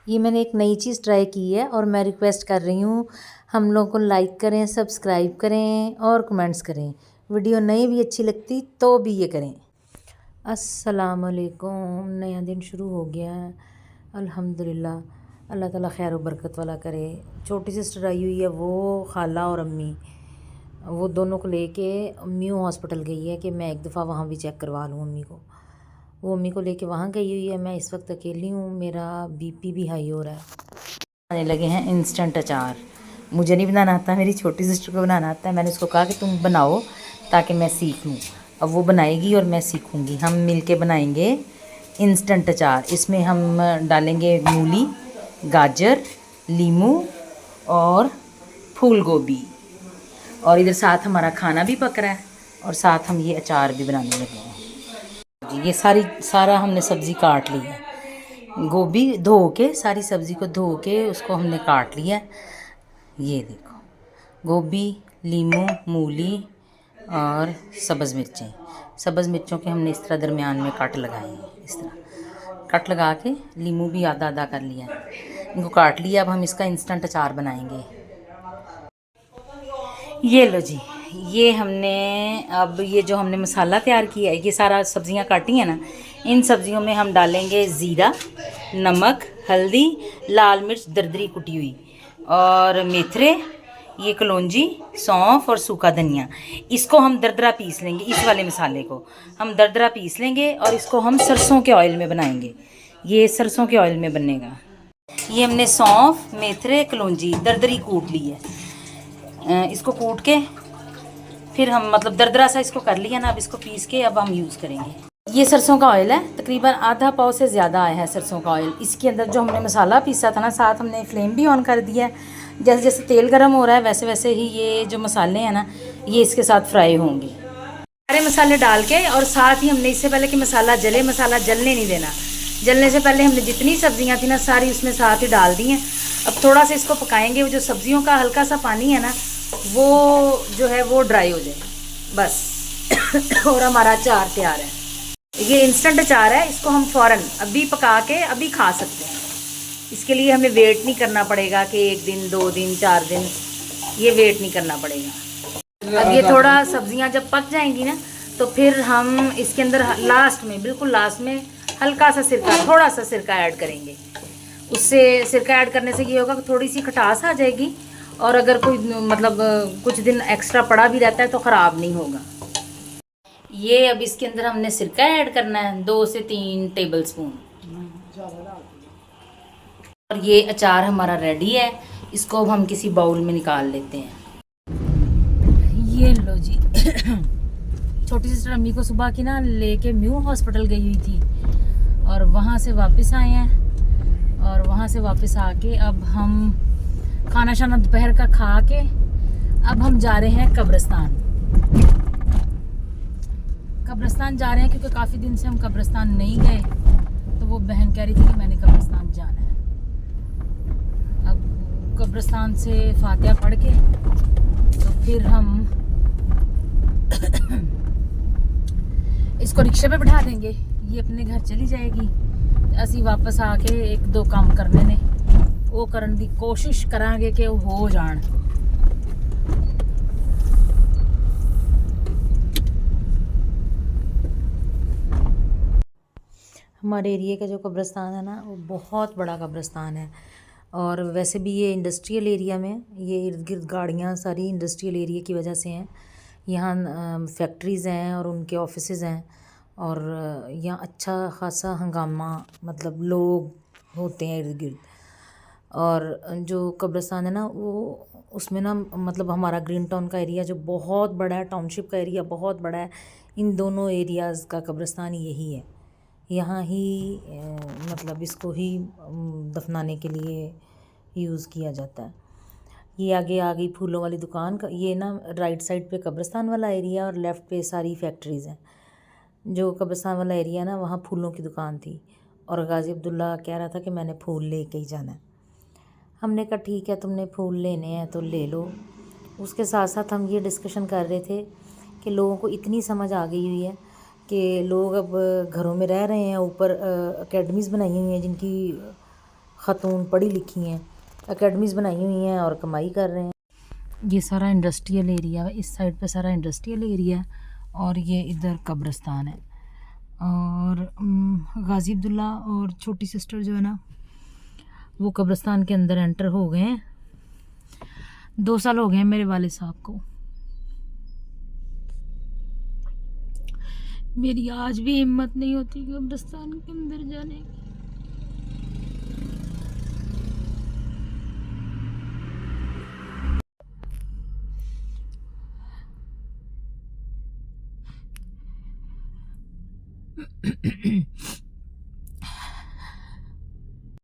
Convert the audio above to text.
ये मैंने एक नई चीज़ ट्राई की है और मैं रिक्वेस्ट कर रही हूँ हम लोगों को लाइक करें, सब्सक्राइब करें और कमेंट्स करें। वीडियो नहीं भी अच्छी लगती तो भी ये करें। अस्सलाम वालेकुम। नया दिन शुरू हो गया है अल्हम्दुलिल्लाह। अल्लाह ताला खैर व बरकत वाला करे। छोटी सिस्टर आई हुई है, वो खाला और अम्मी, वो दोनों को लेके अम्मी हॉस्पिटल गई है कि मैं एक दफ़ा वहाँ भी चेक करवा लूँ अम्मी को। वो अम्मी को लेके वहाँ गई हुई है। मैं इस वक्त अकेली हूँ, मेरा बीपी भी हाई हो रहा है। आने लगे हैं इंस्टेंट अचार। मुझे नहीं बनाना आता, मेरी छोटी सिस्टर को बनाना आता है। मैंने उसको कहा कि तुम बनाओ ताकि मैं सीख लूँ। अब वो बनाएगी और मैं सीखूँगी। हम मिलके बनाएंगे इंस्टेंट अचार। इसमें हम डालेंगे मूली, गाजर, लीमू और फूल गोभी, और इधर साथ हमारा खाना भी पक रहा है और साथ हम ये अचार भी बनाने लगे हैं जी। ये सारा हमने सब्ज़ी काट ली है। गोभी धो के, सारी सब्ज़ी को धो के उसको हमने काट लिया है। ये देखो, गोभी, लीमू, मूली और सब्ज़ मिर्चें। सब्ज़ मिर्चों के हमने इस तरह दरमियान में कट लगाए हैं। इस तरह कट लगा के लीमू भी आधा आधा कर लिया है, इनको काट लिया। अब हम इसका इंस्टेंट अचार बनाएंगे। ये लो जी, ये हमने अब ये जो हमने मसाला तैयार किया है, ये सारा सब्ज़ियाँ काटी हैं ना, इन सब्ज़ियों में हम डालेंगे ज़ीरा, नमक, हल्दी, लाल मिर्च दरदरी कुटी हुई, और मेथरे, ये कलौंजी, सौंफ और सूखा धनिया। इसको हम दरदरा पीस लेंगे। इस वाले मसाले को हम दरदरा पीस लेंगे और इसको हम सरसों के ऑयल में बनाएंगे। ये सरसों के ऑयल में बनेगा। ये हमने सौंफ, मेथरे, कलौंजी दरदरी कूट ली है। इसको कूट के फिर हम मतलब दरदरा सा इसको कर लिया ना। अब इसको पीस के अब हम यूज़ करेंगे। ये सरसों का ऑयल है, तकरीबन आधा पाव से ज़्यादा आया है सरसों का ऑयल। इसके अंदर जो हमने मसाला पीसा था ना, साथ हमने फ्लेम भी ऑन कर दिया है। जैसे जैसे तेल गर्म हो रहा है वैसे वैसे ही ये जो मसाले हैं ना, ये इसके साथ फ्राई होंगे। सारे मसाले डाल के, और साथ ही हमने इससे पहले कि मसाला जले, मसाला जलने नहीं देना। जलने से पहले हमने जितनी सब्जियां थी ना सारी उसमें साथ ही डाल दी हैं। अब थोड़ा सा इसको पकाएंगे। वो जो सब्जियों का हल्का सा पानी है ना, वो जो है वो ड्राई हो जाए बस। और हमारा अचार तैयार है। ये इंस्टेंट अचार है, इसको हम फ़ौरन अभी पका के अभी खा सकते हैं। इसके लिए हमें वेट नहीं करना पड़ेगा कि 1 दिन 2 दिन 4 दिन, ये वेट नहीं करना पड़ेगा। अब ये थोड़ा सब्जियां जब पक जाएंगी ना, तो फिर हम इसके अंदर लास्ट में, बिल्कुल लास्ट में हल्का सा सिरका, थोड़ा सा सिरका ऐड करेंगे। उससे सिरका ऐड करने से ये होगा कि थोड़ी सी खटास आ जाएगी, और अगर कोई मतलब कुछ दिन एक्स्ट्रा पड़ा भी रहता है तो ख़राब नहीं होगा। ये अब इसके अंदर हमने सिरका ऐड करना है 2 से 3 टेबल स्पून। और ये अचार हमारा रेडी है। इसको अब हम किसी बाउल में निकाल लेते हैं। ये लो जी। छोटी सिस्टर अम्मी को सुबह की ना लेके म्यू हॉस्पिटल गई हुई थी, और वहाँ से वापस आए हैं। और वहाँ से वापस आके अब हम खाना शाना दोपहर का खा के अब हम जा रहे हैं कब्रिस्तान। कब्रिस्तान जा रहे हैं क्योंकि काफ़ी दिन से हम कब्रिस्तान नहीं गए, तो वो बहन कह रही थी कि मैंने कब्रिस्तान जाना है। अब कब्रिस्तान से फातिहा पढ़ के तो फिर हम इसको रिक्शे पे बैठा देंगे, ये अपने घर चली जाएगी। असी वापस आके 1-2 काम करने ने, वो करने की कोशिश करांगे कि हो जान। हमारे एरिया का जो कब्रिस्तान है ना, वो बहुत बड़ा कब्रिस्तान है। और वैसे भी ये इंडस्ट्रियल एरिया में, ये इर्द गिर्द गाड़ियाँ सारी इंडस्ट्रियल एरिया की वजह से हैं। यहाँ फैक्ट्रीज़ हैं और उनके ऑफिसेज़ हैं, और यहाँ अच्छा ख़ासा हंगामा, मतलब लोग होते हैं इर्द गिर्द। और जो कब्रिस्तान है ना, वो उसमें ना मतलब हमारा ग्रीन टाउन का एरिया जो बहुत बड़ा है, टाउनशिप का एरिया बहुत बड़ा है, इन दोनों एरियाज़ का कब्रिस्तान यही है। यहाँ ही मतलब इसको ही दफनाने के लिए यूज़ किया जाता है। ये आगे आ गई फूलों वाली दुकान का, ये ना राइट साइड पे कब्रिस्तान वाला एरिया और लेफ़्ट पे सारी फैक्ट्रीज़ हैं। जो कब्रिस्तान वाला एरिया ना, वहाँ फूलों की दुकान थी, और गाजी अब्दुल्ला कह रहा था कि मैंने फूल लेके ही जाना है। हमने कहा ठीक है, तुमने फूल लेने हैं तो ले लो। उसके साथ साथ हम ये डिस्कशन कर रहे थे कि लोगों को इतनी समझ आ गई हुई है कि लोग अब घरों में रह रहे हैं, ऊपर अकेडमीज़ बनाई हुई हैं जिनकी ख़तून पढ़ी लिखी हैं, एकेडमीज़ बनाई हुई हैं और कमाई कर रहे हैं। ये सारा इंडस्ट्रियल एरिया है, इस साइड पे सारा इंडस्ट्रियल एरिया है और ये इधर कब्रिस्तान है। और गाज़ी अब्दुल्ला और छोटी सिस्टर जो है ना वो कब्रिस्तान के अंदर एंटर हो गए हैं। 2 साल हो गए हैं मेरे वालिद साहब को। मेरी आज भी हिम्मत नहीं होती कब्रिस्तान के अंदर जाने की।